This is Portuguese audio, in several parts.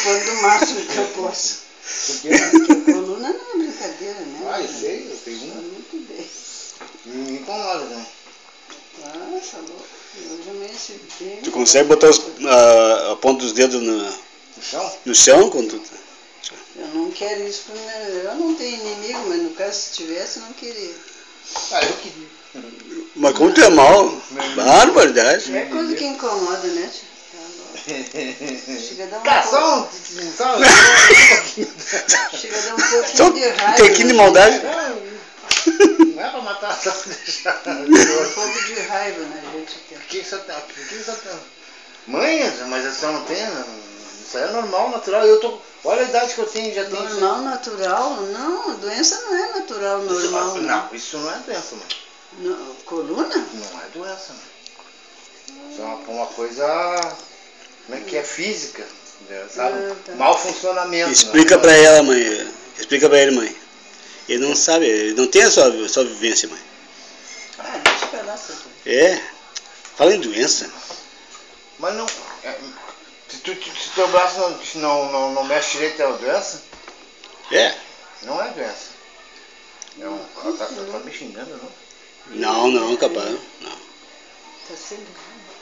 preocupando o máximo que eu posso. Porque a coluna não é brincadeira, né? Ah, eu sei, eu tenho uma. Muito bem. Me incomoda, né? Ah, falou. Hoje amanheci bem. Tu consegue botar a ponta dos dedos No chão? no chão quando tu... Eu não quero isso pro meu... Eu não tenho inimigo, mas no caso se tivesse, eu não queria. Ah, eu queria. Mas como tu é mal? Barbaridade. É coisa que incomoda, né, tio? Chega a dar um Tá, pouco... só um Chega a dar um pouquinho Só de raiva. um tequinho de maldade. Não é pra matar, só pra deixar. Um pouco de raiva na gente. Por que você tá? Mãe, mas a senhora não tem? Isso aí é normal, natural. Eu tô. Olha a idade que eu tenho, já tenho. Normal, natural? Não, doença não é natural, normal. Não, isso não é doença, mãe. Não, coluna? Não é doença, mãe. Isso é uma coisa. Como é que é? Física. Sabe? Tá. Mau funcionamento. Explica pra ela, mãe. Explica pra ele, mãe. Ele não sabe, ele não tem a sua vivência, mãe. Ah, deixa pra lá, seu. É. Fala em doença. Mas não. Se teu braço não mexe direito, é uma doença? É. Não é doença. Ela tá me xingando, Não, não? não, capaz. Não. Tá sendo.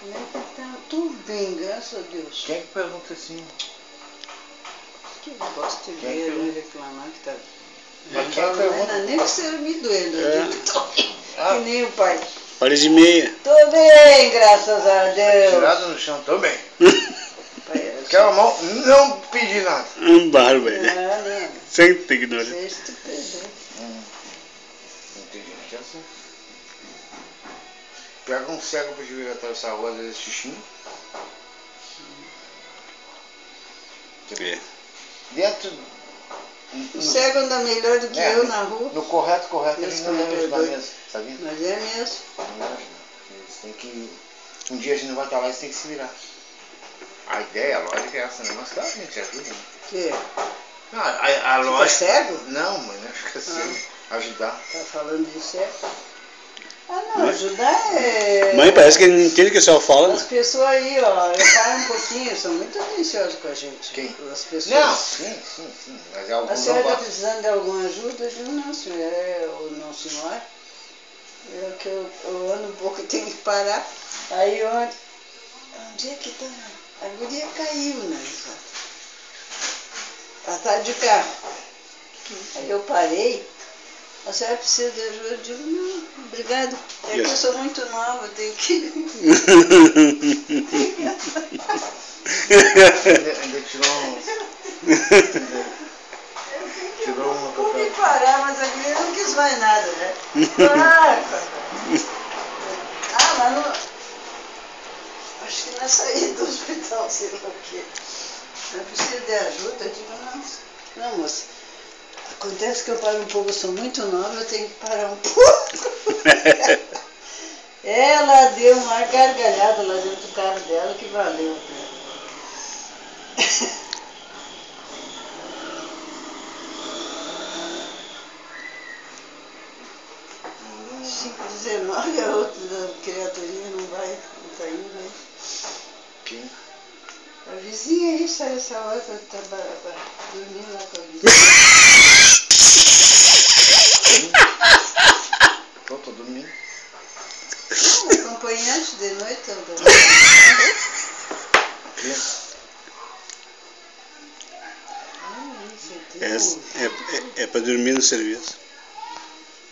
Como é que tá? Tudo bem, graças a Deus. Quem é que pergunta assim? Que negócio de Quem é que ver pergunta? reclamar que tá. Mas quem é que pergunta? Nem que você me doendo, É. que nem o pai. Pare de meia. Tô bem, graças a Deus. Tirado no chão, tô bem. Pai, era Quer a mão? Não pedi nada. Bárbaro, né? não. Sempre ignora. Você é estupendo. Entendi, que é assim. Pega um cego pra te ver atravessar a rua, às vezes xixi. É. Dentro. O cego anda melhor do que eu na rua. No correto, Deus eles não devem ajudar perdoe. mesmo, sabia? Mas é mesmo. Não devem ajudar. Eles têm que. Um dia a gente não vai estar lá, eles têm que se virar. A ideia, a lógica é essa, né? Mas claro que a gente ajuda, né? Que? Não, a lógica. cego? Não, mãe, acho que é assim. Ajudar. Tá falando de cego? Ah, não, ajudar é... Mãe, parece que ele não entende o que a senhora fala. As pessoas aí, ó, reparam um pouquinho, são muito atenciosas com a gente. Quem? As pessoas. Não, sim. Mas é A algum senhora não está gosta. precisando de alguma ajuda? Eu digo, não, senhora, ou não, senhora. É que eu ando um pouco e tenho que parar. Aí onde é que tá? A guria caiu, né? Ela tá de carro. Aí eu parei. A senhora precisa de ajuda? Eu digo, não, obrigado. É que eu sou muito nova, eu tenho que... Ainda tirou uma Vou me papel. parar, mas a guria não quis mais nada, né? Mas não... Acho que na saída do hospital, sei lá o quê. Eu preciso de ajuda? Eu digo, não, moça. Acontece que eu paro um pouco, eu sou muito nova, eu tenho que parar um pouco. Ela deu uma gargalhada lá dentro do carro dela que valeu. Cinco 19, a outra da criaturinha não tá indo, né? Quem? A vizinha aí sai essa hora pra dormir lá com a vizinha. Tô dormindo. Não, acompanhante de noite eu tô É pra dormir no serviço.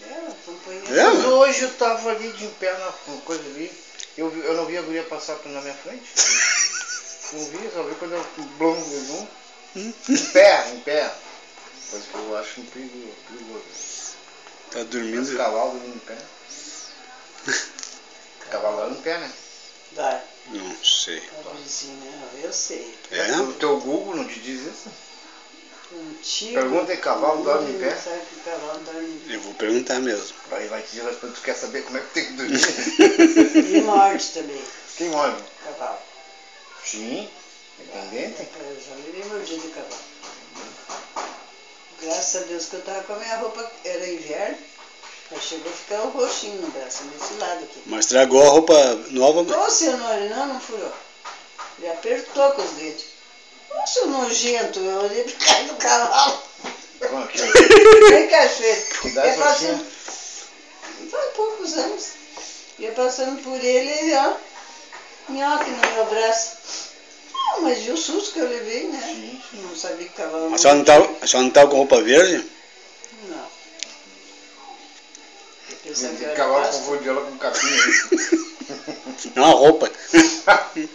acompanhante. É, Mas hoje eu tava ali de pé na coisa ali. Eu não vi a guria passar na minha frente. Não vi, só vi quando eu blum. Em pé. Coisa que eu acho um perigoso. Tá Os dormindo. cavalos dormindo em pé. Cavalo anda em pé, né? Vai, Não sei. a vizinha, eu sei. É? O teu Google não te diz isso? Antigo. Pergunta aí, cavalo dorme em pé? Não sabe que cavalo dorme em pé. Eu vou perguntar mesmo. Vai te dizer, tu quer saber como é que tem que dormir? E morde também, Quem olha? cavalo. Sim, independente. Eu já levei mordido de cavalo. Graças a Deus que eu tava com a minha roupa, era inverno, aí chegou a ficar o roxinho no braço, desse lado aqui. Mas tragou a roupa nova, mãe. Ô, Senhor, não furou. Ele apertou com os dedos. seu nojento, eu olhei pra cara do cavalo. Bom, aqui, Bem cachorro. que idade você tinha? Faz poucos anos. Ia passando por ele, ele, ó, nhoque no meu braço. Ah, mas viu o susto que eu levei, né? Sim. Não sabia que o cavalo A senhora não tava com roupa verde? Não. Eu pensava que O era cavalo Páscoa. confundiu ela com capim. Não, a roupa.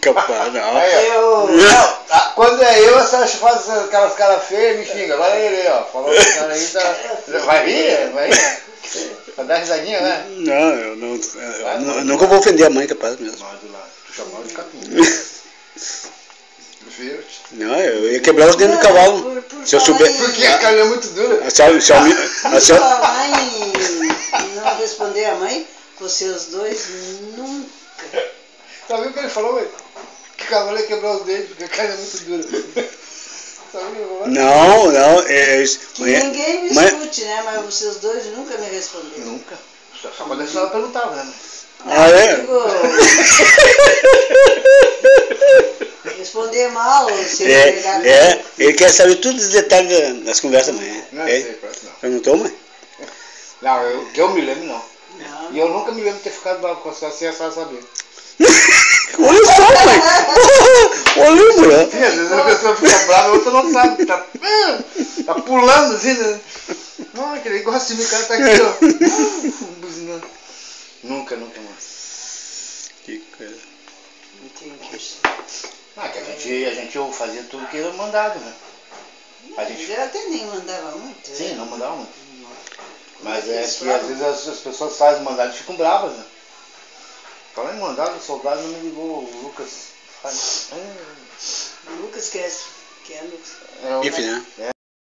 Capaz, não. Aí, ó. Eu... Não, quando é eu, essa faz aquelas caras feias e me xinga. Agora ele aí, ó. Falou que o cara aí tá. Vai rir? Vai rir? Vai dar risadinha, né? Não, eu nunca vou ofender a mãe, capaz mesmo. Mas do lado, tu chamava de capim. Prefiro. Não, eu ia quebrar os dentes do cavalo. Se eu souber. Porque a cara é muito dura. A senhora, Por falar em não responder a mãe, vocês dois nunca. Sabe o que ele falou, velho? Que o cavalo ia quebrar os dentes, porque a carne é muito dura. Sabe o que ele falou? não, Que ninguém me mãe- escute, né? Mas vocês dois nunca me responderam. Nunca. Só quando a senhora perguntava, né? Ah, é? Digo, responder mal, se eu pegar. Ele quer saber todos os detalhes das conversas da mãe. Não É? sei, parece não. Perguntou, mãe? Não, que eu me lembro, não. Não. E eu nunca me lembro de ter ficado bravo com a senhora sem a senhora saber. Olha só, mãe! Olha, mulher! Sim, às vezes a pessoa fica brava e a outra não sabe. Tá pulando assim, né? Não, aquele gosta de mim, o cara tá aqui, ó. Buzinando. Nunca mais. Que coisa. Não tenho que ir. Ah, que a gente fazia tudo que era mandado, né? A gente, Eu até nem mandava muito. sim, né? não mandava muito. Como Mas que é eles que falam? às vezes as pessoas fazem mandado e ficam bravas, né? Falando em mandado, o soldado não me ligou, o Lucas. O Lucas que é Lucas. É o Bife, né? É.